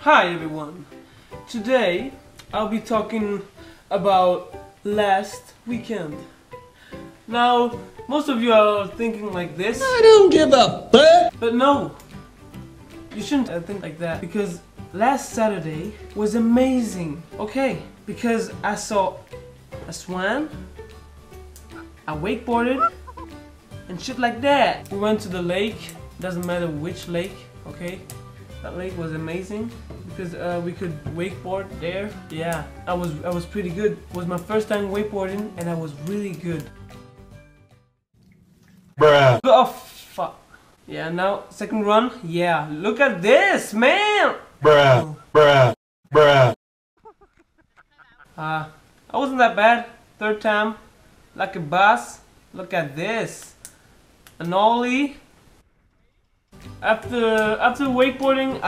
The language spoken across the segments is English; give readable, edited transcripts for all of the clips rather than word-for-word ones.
Hi everyone! Today I'll be talking about last weekend. Now, most of you are thinking like this. I don't give a fuck! But no, you shouldn't think like that, because last Saturday was amazing. Okay, because I saw a swan, I wakeboarded, and shit like that. We went to the lake, doesn't matter which lake, okay? That lake was amazing because we could wakeboard there. Yeah, I was pretty good. It was my first time wakeboarding and I was really good. Bruh. Oh fuck. Yeah, now second run. Yeah, look at this, man. Bruh. Bruh. Bruh. I wasn't that bad. Third time, like a boss. Look at this. An ollie. After wakeboarding,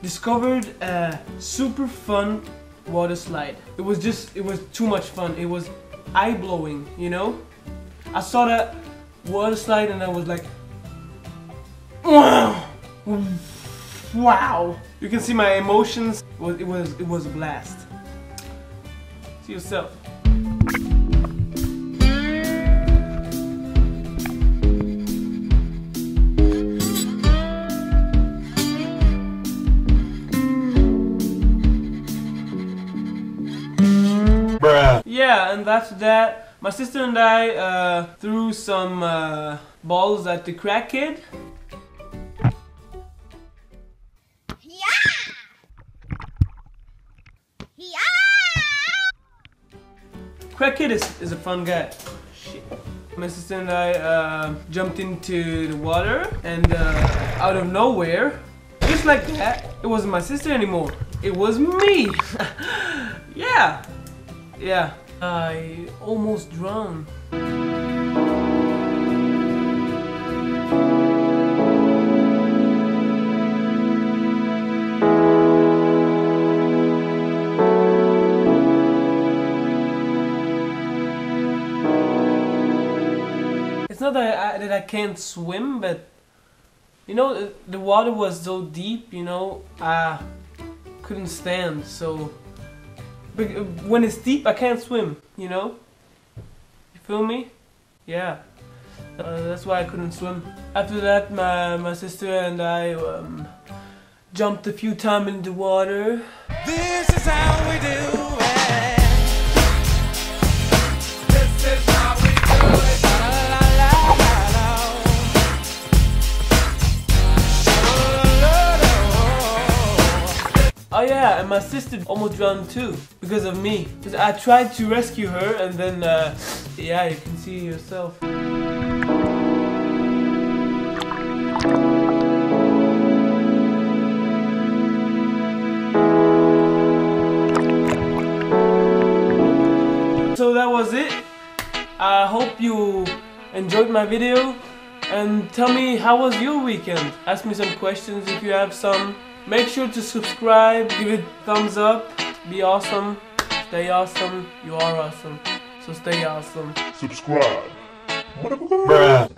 discovered a super fun water slide. It was too much fun. It was eye-blowing, you know? I saw that water slide and I was like, wow! Wow! You can see my emotions. It was a blast. See yourself. Yeah, and after that, my sister and I threw some balls at the crack kid. Crack kid is a fun guy. Shit. My sister and I jumped into the water, and out of nowhere, just like that, it wasn't my sister anymore. It was me. Yeah. Yeah, I almost drowned. It's not that I can't swim, but you know, the water was so deep, you know, I couldn't stand, so when it's deep, I can't swim, you know? You feel me? Yeah. That's why I couldn't swim. After that, my sister and I jumped a few times in the water. This is how we do it. This is how we do it. Oh yeah, and my sister almost drowned too, because of me. Because I tried to rescue her, and then, yeah, you can see yourself. So that was it. I hope you enjoyed my video, and tell me, how was your weekend? Ask me some questions if you have some. Make sure to subscribe, give it thumbs up, be awesome, stay awesome, you are awesome, so stay awesome. Subscribe. Bruh.